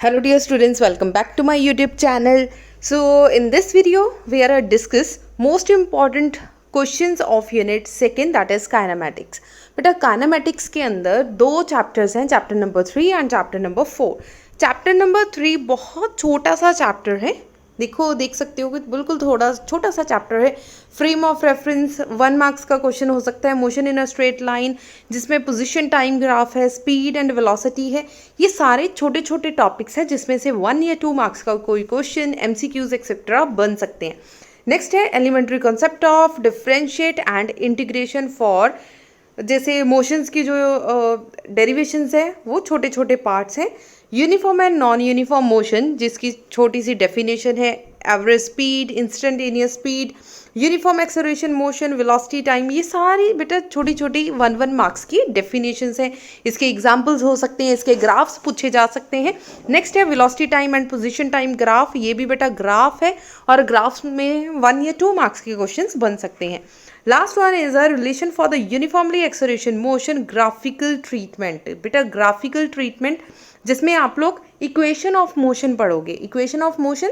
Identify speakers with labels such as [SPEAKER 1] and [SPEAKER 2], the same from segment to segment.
[SPEAKER 1] Hello dear students, welcome back to my YouTube channel. So in this video we are discuss most important questions of unit second, that is kinematics. बेटा kinematics के अंदर दो chapters हैं, chapter number 3 and chapter number 4. Chapter number 3 बहुत छोटा सा chapter है, देख सकते हो कि बिल्कुल थोड़ा छोटा सा चैप्टर है. फ्रेम ऑफ रेफरेंस 1 मार्क्स का क्वेश्चन हो सकता है. Motion in a straight line जिसमें पोजीशन टाइम ग्राफ है, स्पीड एंड वेलोसिटी है. ये सारे छोटे छोटे टॉपिक्स हैं जिसमें से 1 या 2 मार्क्स का कोई क्वेश्चन, एमसीक्यूज एक्सेट्रा बन सकते हैं. नेक्स्ट है elementary concept of differentiate and integration for, जैसे मोशंस की जो डेरिवेशंस है वो छोटे छोटे पार्ट्स हैं. Uniform and non uniform motion जिसकी छोटी सी डेफिनेशन है, average speed, instantaneous speed, uniform acceleration motion, velocity time, ये सारी बेटा छोटी छोटी 1 मार्क्स की डेफिनेशंस हैं. इसके एग्जांपल्स हो सकते हैं, इसके ग्राफ्स पूछे जा सकते हैं. नेक्स्ट है velocity time and position time graph. ये भी बेटा ग्राफ है और ग्राफ्स में 1 या 2 मार्क्स के क्वेश्चंस बन सकते हैं. Last one is a relation for the uniformly acceleration motion graphical treatment. बेटा ग्राफिकल ट्रीटमेंट जिसमें आप लोग इक्वेशन ऑफ मोशन पढ़ोगे. Equation of motion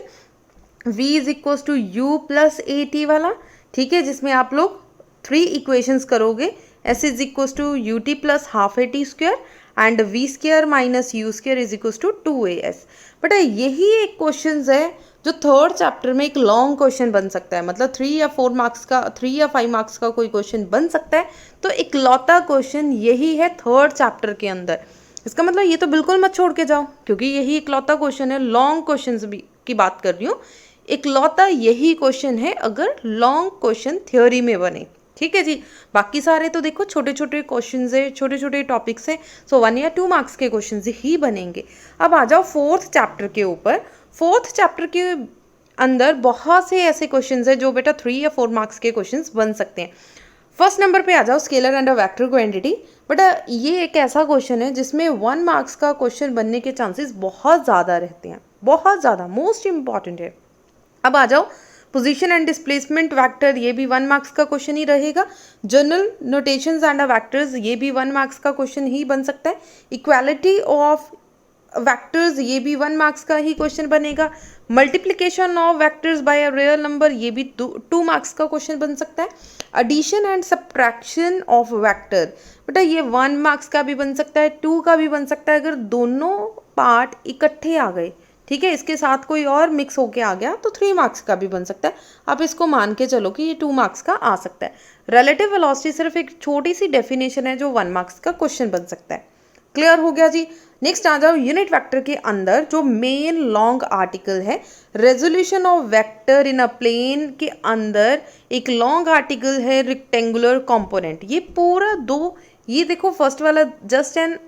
[SPEAKER 1] v is equal to u plus a t वाला, ठीक है, जिसमें आप लोग 3 इक्वेशंस करोगे. s is equal to u t plus half a t square and v square minus u square is equal to 2as. But यही एक question है जो थर्ड चैप्टर में एक लॉन्ग क्वेश्चन बन सकता है, मतलब 3 या 4 मार्क्स का, 3 या 5 मार्क्स का कोई क्वेश्चन बन सकता है. तो इकलौता क्वेश्चन यही है थर्ड चैप्टर के अंदर. इसका मतलब ये तो बिल्कुल मत छोड़ के जाओ क्योंकि यही इकलौता क्वेश्चन है. लॉन्ग क्वेश्चन भी की बात कर रही हूँ, इकलौता यही क्वेश्चन है अगर लॉन्ग क्वेश्चन थ्योरी में बने, ठीक है जी. बाकी सारे तो देखो छोटे छोटे क्वेश्चन है, छोटे छोटे टॉपिक्स हैं, सो 1 या 2 मार्क्स के क्वेश्चन ही बनेंगे. अब आ जाओ फोर्थ चैप्टर के ऊपर. फोर्थ चैप्टर के अंदर बहुत से ऐसे क्वेश्चन है जो बेटा 3 या 4 मार्क्स के क्वेश्चन बन सकते हैं. फर्स्ट नंबर पे आ जाओ scalar and a vector quantity. But ये एक ऐसा क्वेश्चन है जिसमें 1 मार्क्स का क्वेश्चन बनने के चांसेस बहुत ज़्यादा रहते हैं, बहुत ज़्यादा, मोस्ट इंपॉर्टेंट है. अब आ जाओ पोजीशन एंड डिस्प्लेसमेंट वेक्टर, ये भी 1 मार्क्स का क्वेश्चन ही रहेगा. जनरल नोटेशंस एंड वेक्टर्स, ये भी 1 मार्क्स का क्वेश्चन ही बन सकता है. इक्वालिटी ऑफ वेक्टर्स, ये भी 1 मार्क्स का ही क्वेश्चन बनेगा. Multiplication of vectors by a real number, ये भी 2 मार्क्स का क्वेश्चन बन सकता है. Addition and subtraction of vector, बेटा ये 1 मार्क्स का भी बन सकता है, 2 का भी बन सकता है अगर दोनों पार्ट इकट्ठे आ गए, ठीक है. इसके साथ कोई और मिक्स होके आ गया तो 3 मार्क्स का भी बन सकता है. आप इसको मान के चलो कि ये 2 मार्क्स का आ सकता है. रिलेटिव वेलोसिटी सिर्फ एक छोटी सी डेफिनेशन है जो 1 मार्क्स का क्वेश्चन बन सकता है. क्लियर हो गया जी. नेक्स्ट आ जाओ यूनिट वेक्टर के अंदर जो मेन लॉन्ग आर्टिकल है, resolution of vector in a plane के अंदर एक लॉन्ग आर्टिकल है रेक्टेंगुलर कंपोनेंट. ये पूरा ये देखो फर्स्ट वाला जस्ट एन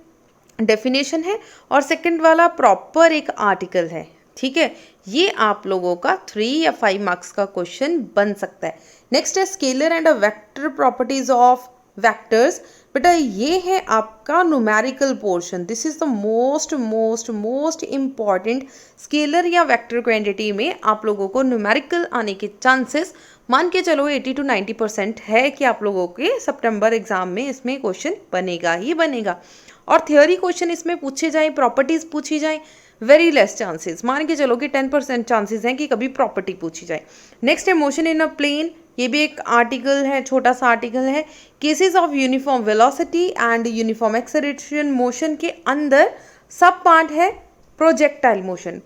[SPEAKER 1] डेफिनेशन है और सेकंड वाला प्रॉपर एक आर्टिकल है, ठीक है. ये आप लोगों का 3 या 5 मार्क्स का क्वेश्चन बन सकता है. नेक्स्ट है scalar and a vector properties of vectors. बेटा ये है आपका numerical portion. This is the most important. Scalar या वेक्टर क्वांटिटी में आप लोगों को न्यूमेरिकल आने के चांसेस मान के चलो 80 to 90% है कि आप लोगों के सितंबर एग्जाम में इसमें क्वेश्चन बनेगा ही बनेगा. और थियोरी क्वेश्चन इसमें पूछे जाए, प्रॉपर्टीज पूछी जाए, वेरी लेस चांसेस. मान के चलो कि 10% चांसेस हैं कि कभी प्रॉपर्टी पूछी जाए. नेक्स्ट है मोशन इन अ प्लेन, ये भी एक आर्टिकल है, छोटा सा आर्टिकल है. Cases of uniform velocity and uniform acceleration motion के अंदर सब पार्ट है प्रोजेक्टाइल मोशन.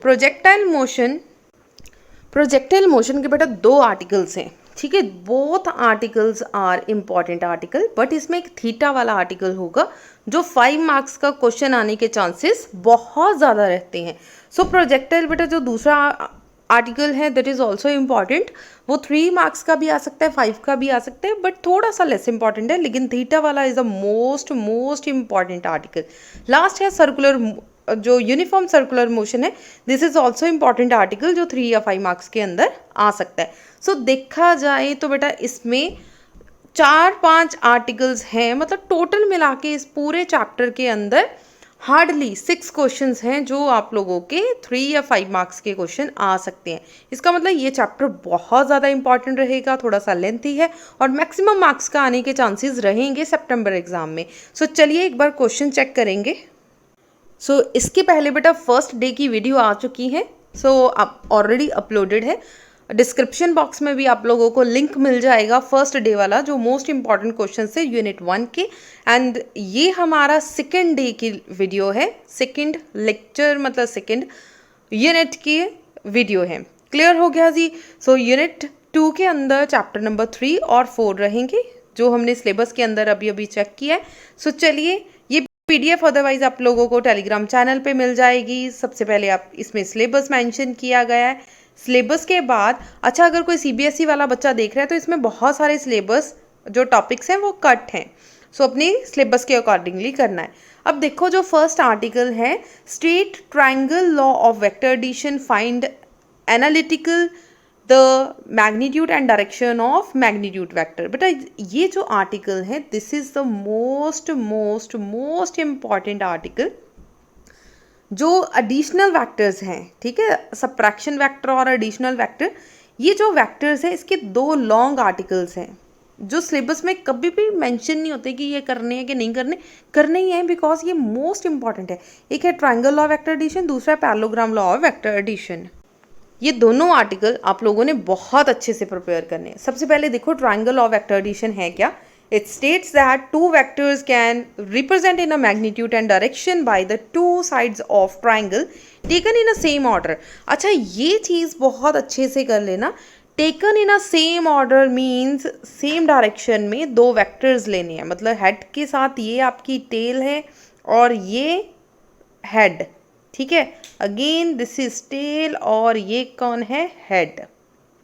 [SPEAKER 1] प्रोजेक्टाइल मोशन के बेटा 2 आर्टिकल्स हैं, ठीक है. Both articles are important article, but इसमें एक थीटा वाला आर्टिकल होगा जो 5 मार्क्स का क्वेश्चन आने के चांसेस बहुत ज़्यादा रहते हैं. सो प्रोजेक्टाइल बेटा जो दूसरा आर्टिकल है दैट इज ऑल्सो इम्पॉर्टेंट, वो 3 मार्क्स का भी आ सकता है, 5 का भी आ सकता है, बट थोड़ा सा लेस इंपॉर्टेंट है. लेकिन थीटा वाला is the most important article. Last है सर्कुलर, जो यूनिफॉर्म सर्कुलर मोशन है, this is also important article जो 3 या 5 मार्क्स के अंदर आ सकता है. सो देखा जाए तो बेटा इसमें 4-5 आर्टिकल्स हैं, मतलब टोटल मिला के इस पूरे चैप्टर के अंदर हार्डली 6 क्वेश्चंस हैं जो आप लोगों के 3 या 5 मार्क्स के क्वेश्चन आ सकते हैं. इसका मतलब ये चैप्टर बहुत ज़्यादा इंपॉर्टेंट रहेगा, थोड़ा सा लेंथी है और मैक्सिमम मार्क्स का आने के चांसेस रहेंगे सितंबर एग्जाम में. सो चलिए एक बार क्वेश्चन चेक करेंगे. सो इसके पहले बेटा फर्स्ट डे की वीडियो आ चुकी है, सो आप ऑलरेडी अपलोडेड है। डिस्क्रिप्शन बॉक्स में भी आप लोगों को लिंक मिल जाएगा फर्स्ट डे वाला, जो मोस्ट इंपॉर्टेंट क्वेश्चन है यूनिट 1 के। एंड ये हमारा सेकेंड डे की वीडियो है, सेकेंड लेक्चर मतलब सेकेंड यूनिट की वीडियो है। क्लियर हो गया जी। सो यूनिट 2 के अंदर चैप्टर नंबर 3 और 4 रहेंगे, जो हमने सिलेबस के अंदर अभी अभी चेक किया है। सो चलिए, ये PDF अदरवाइज आप लोगों को टेलीग्राम चैनल पे मिल जाएगी। सबसे पहले आप इसमें सिलेबस मेंशन किया गया है। सिलेबस के बाद अच्छा, अगर कोई CBSE वाला बच्चा देख रहा है तो इसमें बहुत सारे सिलेबस जो टॉपिक्स हैं वो कट हैं, सो अपनी सिलेबस के अकॉर्डिंगली करना है। अब देखो, जो फर्स्ट आर्टिकल है, state triangle law of vector addition, find analytical the magnitude and direction of magnitude vector. बेटा ये जो आर्टिकल है, this is the most most most important article. जो एडिशनल वेक्टर्स हैं, ठीक है, सबट्रैक्शन वेक्टर और एडिशनल वेक्टर, ये जो वेक्टर्स हैं इसके 2 लॉन्ग आर्टिकल्स हैं जो सिलेबस में कभी भी मेंशन नहीं होते कि ये करने हैं कि नहीं करने ही हैं, बिकॉज ये मोस्ट इंपॉर्टेंट है। एक है triangle law of vector addition, दूसरा है parallelogram law of vector addition. ये दोनों आर्टिकल आप लोगों ने बहुत अच्छे से प्रिपेयर करने हैं। सबसे पहले देखो, triangle law of vector addition है क्या। It states that two vectors can represent in a magnitude and direction by the two sides of triangle taken in a same order। अच्छा, ये चीज़ बहुत अच्छे से कर लेना। Taken in a same order means same direction में 2 vectors लेने हैं, मतलब हेड के साथ ये आपकी टेल है और ये हेड, ठीक है। अगेन दिस इज टेल और ये कौन है, हेड,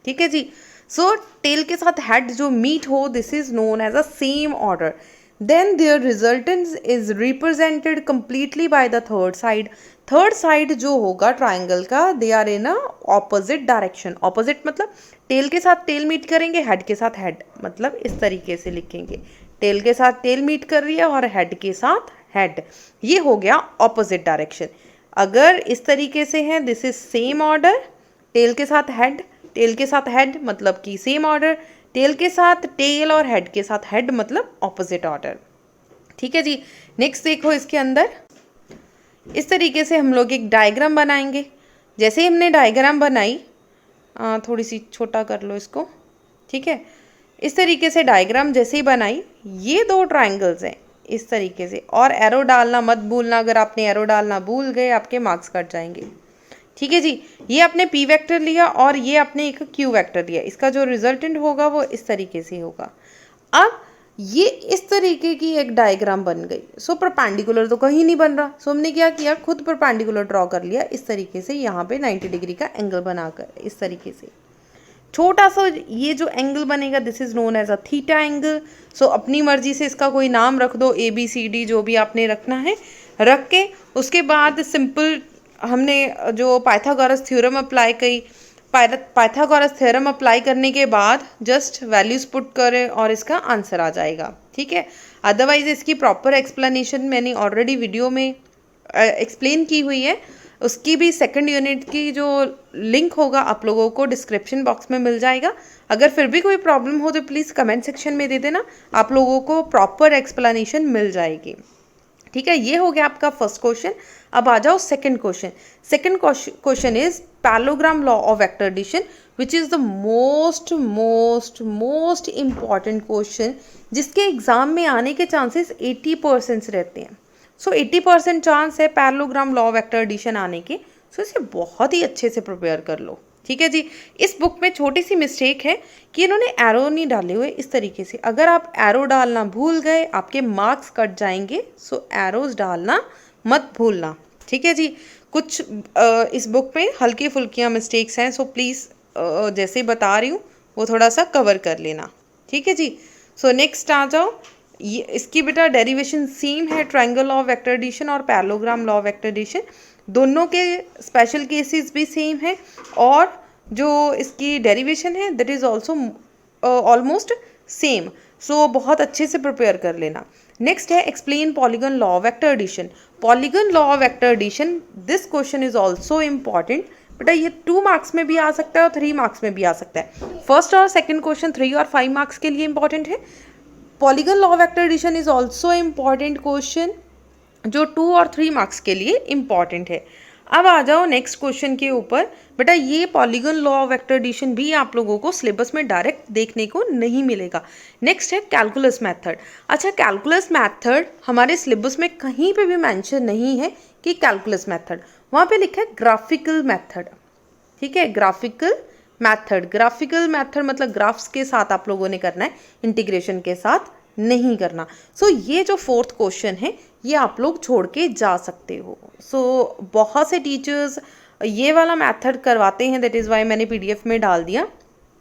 [SPEAKER 1] ठीक है जी। सो टेल के साथ हेड जो मीट हो, this is known as a same order. Then their resultant is represented completely by the third side. Third side जो होगा ट्राइंगल का, they are in a opposite direction. Opposite मतलब tail के साथ टेल मीट करेंगे, head के साथ head, मतलब इस तरीके से लिखेंगे, टेल के साथ टेल मीट कर रही है और हेड के साथ हेड, ये हो गया ऑपोजिट डायरेक्शन। अगर इस तरीके से है, this is same order, tail के साथ हेड, टेल के साथ हेड मतलब कि सेम ऑर्डर, टेल के साथ टेल और हेड के साथ हेड मतलब ऑपोजिट ऑर्डर, ठीक है जी। नेक्स्ट देखो, इसके अंदर इस तरीके से हम लोग एक डायग्राम बनाएंगे। जैसे ही हमने डायग्राम बनाई, थोड़ी सी छोटा कर लो इसको, ठीक है। इस तरीके से डायग्राम जैसे ही बनाई, ये 2 ट्राइंगल्स हैं इस तरीके से, और एरो डालना मत भूलना, अगर आपने एरो डालना भूल गए आपके मार्क्स कट जाएंगे, ठीक है जी। ये आपने P वेक्टर लिया और ये आपने एक Q वेक्टर लिया, इसका जो रिजल्टेंट होगा वो इस तरीके से होगा। अब ये इस तरीके की एक डायग्राम बन गई। सो परपेंडिकुलर तो कहीं नहीं बन रहा, सो हमने क्या किया, खुद परपेंडिकुलर ड्रॉ कर लिया इस तरीके से, यहाँ पे 90 डिग्री का एंगल बनाकर इस तरीके से छोटा सा ये जो एंगल बनेगा, this is known as a theta angle. So अपनी मर्जी से इसका कोई नाम रख दो, ABCD जो भी आपने रखना है रख के, उसके बाद सिंपल हमने जो पाइथागोरस थ्योरम अप्लाई की, पाइथागोरस थ्योरम अप्लाई करने के बाद जस्ट वैल्यूज पुट करें और इसका आंसर आ जाएगा, ठीक है। अदरवाइज इसकी प्रॉपर एक्सप्लेनेशन मैंने ऑलरेडी वीडियो में एक्सप्लेन की हुई है, उसकी भी सेकंड यूनिट की जो लिंक होगा आप लोगों को डिस्क्रिप्शन बॉक्स में मिल जाएगा। अगर फिर भी कोई प्रॉब्लम हो तो प्लीज़ कमेंट सेक्शन में दे देना, आप लोगों को प्रॉपर एक्सप्लेनेशन मिल जाएगी, ठीक है। ये हो गया आपका फर्स्ट क्वेश्चन। अब आ जाओ second question. Second question is parallelogram law of vector addition, which is the most most most important question, जिसके एग्जाम में आने के चांसेस 80% रहते हैं। सो 80% चांस है parallelogram law of vector addition आने के, सो इसे बहुत ही अच्छे से प्रिपेयर कर लो, ठीक है जी। इस बुक में छोटी सी मिस्टेक है कि इन्होंने एरो नहीं डाले हुए इस तरीके से, अगर आप एरो डालना भूल गए आपके मार्क्स कट जाएंगे, सो एरोज डालना मत भूलना, ठीक है जी। कुछ इस बुक में हल्की फुल्कियाँ मिस्टेक्स हैं, सो प्लीज़ जैसे बता रही हूँ वो थोड़ा सा कवर कर लेना, ठीक है जी। सो नेक्स्ट आ जाओ, ये इसकी बेटा डेरिवेशन सेम है, triangle law of vector addition और parallelogram law of vector addition, दोनों के स्पेशल केसेस भी सेम है, और जो इसकी डेरिवेशन है that is also almost same. So बहुत अच्छे से प्रिपेयर कर लेना। नेक्स्ट है explain polygon law of vector addition. Polygon law of vector addition, this question is also important बेटा, ये 2 मार्क्स में भी आ सकता है और 3 मार्क्स में भी आ सकता है। फर्स्ट और सेकंड क्वेश्चन 3 और 5 मार्क्स के लिए इंपॉर्टेंट है। Polygon law of vector addition is also important question जो 2 और 3 मार्क्स के लिए इम्पॉर्टेंट है। अब आ जाओ नेक्स्ट क्वेश्चन के ऊपर। बेटा ये polygon law of vector addition भी आप लोगों को सिलेबस में डायरेक्ट देखने को नहीं मिलेगा। नेक्स्ट है कैलकुलस मेथड। अच्छा, कैलकुलस मेथड हमारे सिलेबस में कहीं पे भी मेंशन नहीं है कि कैलकुलस मेथड, वहाँ पे लिखा है ग्राफिकल मेथड। ठीक है, ग्राफिकल मेथड। ग्राफिकल मेथड मतलब ग्राफ्स के साथ आप लोगों ने करना है, इंटीग्रेशन के साथ नहीं करना। सो ये जो फोर्थ क्वेश्चन है ये आप लोग छोड़ के जा सकते हो। बहुत से टीचर्स ये वाला मेथड करवाते हैं, दैट इज़ वाई मैंने पीडीएफ में डाल दिया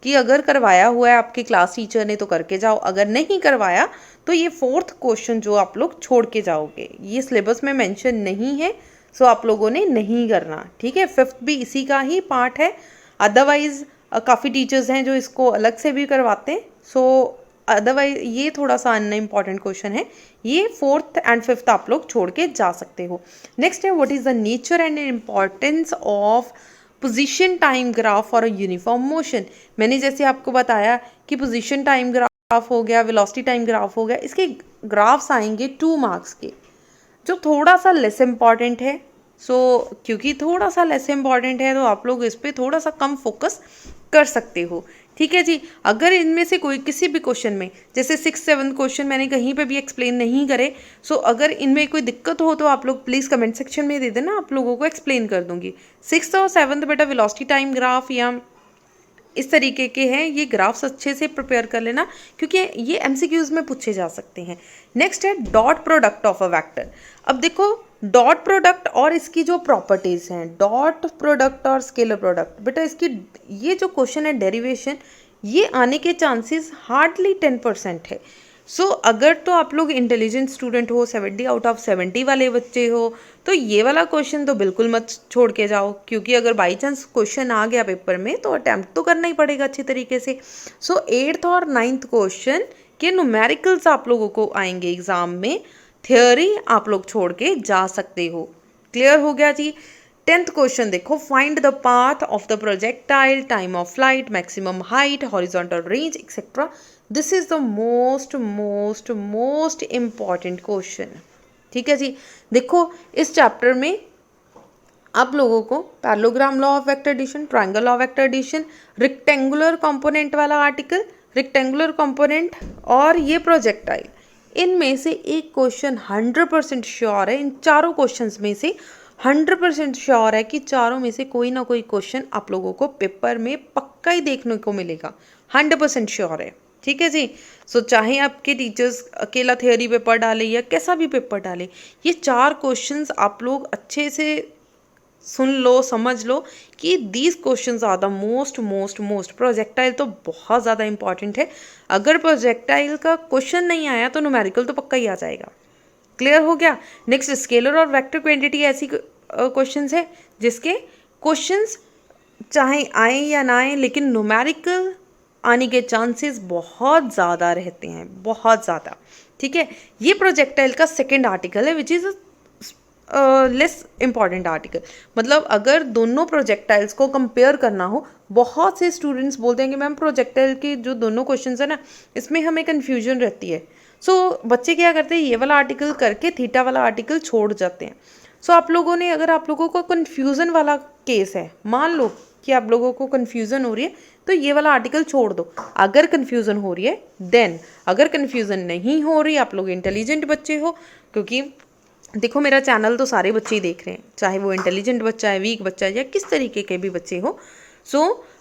[SPEAKER 1] कि अगर करवाया हुआ है आपके क्लास टीचर ने तो करके जाओ, अगर नहीं करवाया तो ये फोर्थ क्वेश्चन जो आप लोग छोड़ के जाओगे, ये सिलेबस में मेंशन नहीं है, सो आप लोगों ने नहीं करना। ठीक है, फिफ्थ भी इसी का ही पार्ट है। अदरवाइज काफ़ी टीचर्स हैं जो इसको अलग से भी करवाते हैं। अदरवाइज ये थोड़ा सा अन इम्पॉर्टेंट क्वेश्चन है, ये फोर्थ एंड फिफ्थ आप लोग छोड़ के जा सकते हो। नेक्स्ट है what is the nature and importance of position time graph और यूनिफॉर्म मोशन। मैंने जैसे आपको बताया कि पोजीशन टाइम ग्राफ हो गया, वेलोसिटी टाइम ग्राफ हो गया, इसके ग्राफ्स आएंगे 2 मार्क्स के, जो थोड़ा सा लेस इम्पॉर्टेंट है। क्योंकि थोड़ा सा लेस इम्पॉर्टेंट है तो आप लोग इस पर थोड़ा सा कम फोकस कर सकते हो। ठीक है जी, अगर इनमें से कोई किसी भी क्वेश्चन में, जैसे 6-7 क्वेश्चन मैंने कहीं पे भी एक्सप्लेन नहीं करे, अगर इनमें कोई दिक्कत हो तो आप लोग प्लीज़ कमेंट सेक्शन में दे देना, आप लोगों को एक्सप्लेन कर दूंगी। 6th और 7th बेटा वेलोसिटी टाइम ग्राफ या इस तरीके के हैं, ये ग्राफ्स अच्छे से प्रिपेयर कर लेना क्योंकि ये एमसीक्यूज में पूछे जा सकते हैं। नेक्स्ट है dot product of a vector. अब देखो डॉट प्रोडक्ट और इसकी जो प्रॉपर्टीज हैं, डॉट प्रोडक्ट और स्केलर प्रोडक्ट, बेटा इसकी ये जो क्वेश्चन है डेरिवेशन, ये आने के चांसेस हार्डली 10% है। अगर तो आप लोग इंटेलिजेंट स्टूडेंट हो, 70 आउट ऑफ 70 वाले बच्चे हो, तो ये वाला क्वेश्चन तो बिल्कुल मत छोड़ के जाओ, क्योंकि अगर बाई चांस क्वेश्चन आ गया पेपर में तो अटैम्प्ट तो करना ही पड़ेगा अच्छी तरीके से। 8th और 9th क्वेश्चन के न्यूमेरिकल्स आप लोगों को आएंगे एग्जाम में, थ्योरी आप लोग छोड़ के जा सकते हो। क्लियर हो गया जी। 10th क्वेश्चन देखो, find the path of the projectile, time of flight, maximum height, horizontal range etcetera. This is the most most most important question. ठीक है जी, देखो इस चैप्टर में आप लोगों को parallelogram law of vector addition, triangle law of vector addition, rectangular component वाला article, rectangular component और ये प्रोजेक्टाइल, इनमें से एक क्वेश्चन 100% श्योर है, इन चारों क्वेश्चंस में से 100% श्योर है कि चारों में से कोई ना कोई क्वेश्चन आप लोगों को पेपर में पक्का ही देखने को मिलेगा, 100% श्योर है। ठीक है जी। चाहे आपके टीचर्स अकेला थ्योरी पेपर डाले या कैसा भी पेपर डाले, ये 4 क्वेश्चंस आप लोग अच्छे से सुन लो, समझ लो कि these questions are the most most most. Projectile तो बहुत ज़्यादा इंपॉर्टेंट है, अगर प्रोजेक्टाइल का क्वेश्चन नहीं आया तो न्यूमेरिकल तो पक्का ही आ जाएगा। क्लियर हो गया। नेक्स्ट स्केलर और वेक्टर क्वांटिटी ऐसी क्वेश्चंस है जिसके क्वेश्चंस चाहे आए या ना आए लेकिन न्यूमेरिकल आने के चांसेस बहुत ज़्यादा रहते हैं, बहुत ज़्यादा। ठीक है, ये प्रोजेक्टाइल का सेकेंड आर्टिकल है which is less important article. मतलब अगर दोनों प्रोजेक्टाइल्स को कंपेयर करना हो, बहुत से स्टूडेंट्स बोलते हैं कि मैम प्रोजेक्टाइल के जो दोनों क्वेश्चंस है ना, इसमें हमें कन्फ्यूजन रहती है। बच्चे क्या करते हैं, ये वाला आर्टिकल करके थीटा वाला आर्टिकल छोड़ जाते हैं। आप लोगों ने, अगर आप लोगों को कन्फ्यूज़न वाला केस है, मान लो कि आप लोगों को कन्फ्यूज़न हो रही है तो ये वाला आर्टिकल छोड़ दो, अगर कन्फ्यूज़न हो रही है देन। अगर कन्फ्यूज़न नहीं हो रही, आप लोग इंटेलिजेंट बच्चे हो, क्योंकि देखो मेरा चैनल तो सारे बच्चे ही देख रहे हैं, चाहे वो इंटेलिजेंट बच्चा है, वीक बच्चा है या किस तरीके के भी बच्चे हो।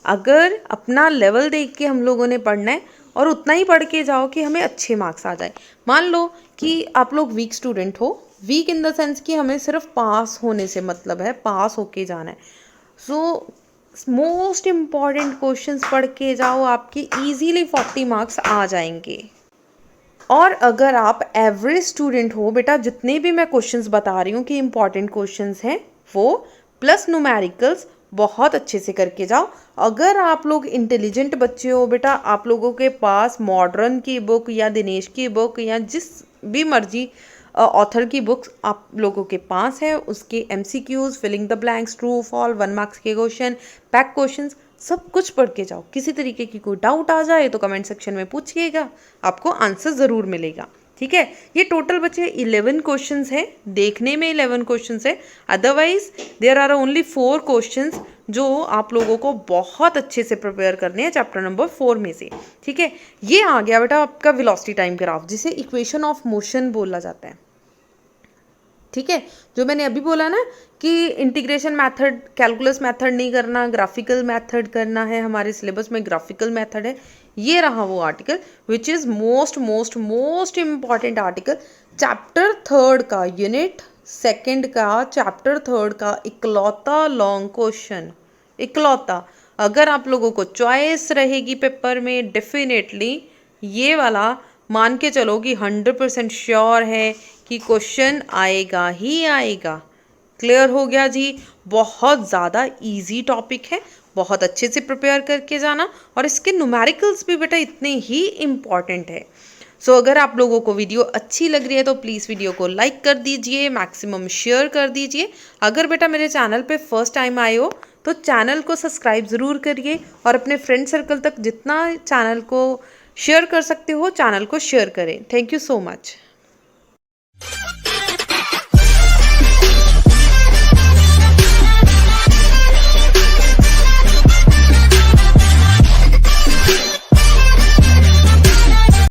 [SPEAKER 1] अगर अपना लेवल देख के हम लोगों ने पढ़ना है और उतना ही पढ़ के जाओ कि हमें अच्छे मार्क्स आ जाए। मान लो कि आप लोग वीक स्टूडेंट हो, वीक इन द सेंस कि हमें सिर्फ पास होने से मतलब है, पास होके जाना है। मोस्ट इम्पॉर्टेंट क्वेश्चंस पढ़ के जाओ, आपके इजीली 40 मार्क्स आ जाएंगे। और अगर आप एवरेज स्टूडेंट हो, बेटा जितने भी मैं क्वेश्चंस बता रही हूँ कि इंपॉर्टेंट क्वेश्चंस हैं वो प्लस न्यूमेरिकल्स बहुत अच्छे से करके जाओ। अगर आप लोग इंटेलिजेंट बच्चे हो, बेटा आप लोगों के पास मॉडर्न की बुक या दिनेश की बुक या जिस भी मर्जी ऑथर की बुक्स आप लोगों के पास है, उसके MCQs, filling the blanks, true false, 1 marks के क्वेश्चन, पैक क्वेश्चंस, सब कुछ पढ़ के जाओ। किसी तरीके की कोई डाउट आ जाए तो कमेंट सेक्शन में पूछिएगा, आपको आंसर ज़रूर मिलेगा। ठीक है, ये टोटल बचे 11 क्वेश्चंस है, देखने में 11 क्वेश्चंस है, otherwise there are only 4 questions जो आप लोगों को बहुत अच्छे से प्रिपेयर करने हैं चैप्टर नंबर 4 में से। ठीक है, ये आ गया बेटा आपका वेलोसिटी टाइम ग्राफ, जिसे इक्वेशन ऑफ मोशन बोला जाता है। ठीक है, जो मैंने अभी बोला ना कि इंटीग्रेशन मेथड, कैलकुलस मेथड नहीं करना, ग्राफिकल मेथड करना है, हमारे सिलेबस में ग्राफिकल मेथड है। ये रहा वो article which is most most most important article chapter 3 का, यूनिट 2 का, चैप्टर 3 का इकलौता लॉन्ग क्वेश्चन, इकलौता। अगर आप लोगों को चॉइस रहेगी पेपर में, डेफिनेटली ये वाला मान के चलो कि 100% श्योर है कि क्वेश्चन आएगा ही आएगा। क्लियर हो गया जी? बहुत ज़्यादा इजी टॉपिक है, बहुत अच्छे से प्रिपेयर करके जाना, और इसके न्यूमेरिकल्स भी बेटा इतने ही इम्पॉर्टेंट है। सो अगर आप लोगों को वीडियो अच्छी लग रही है तो प्लीज़ वीडियो को लाइक कर दीजिए, मैक्सिमम शेयर कर दीजिए। अगर बेटा मेरे चैनल पे फर्स्ट टाइम आए हो तो चैनल को सब्सक्राइब ज़रूर करिए, और अपने फ्रेंड सर्कल तक जितना चैनल को शेयर कर सकते हो चैनल को शेयर करें। Thank you so much.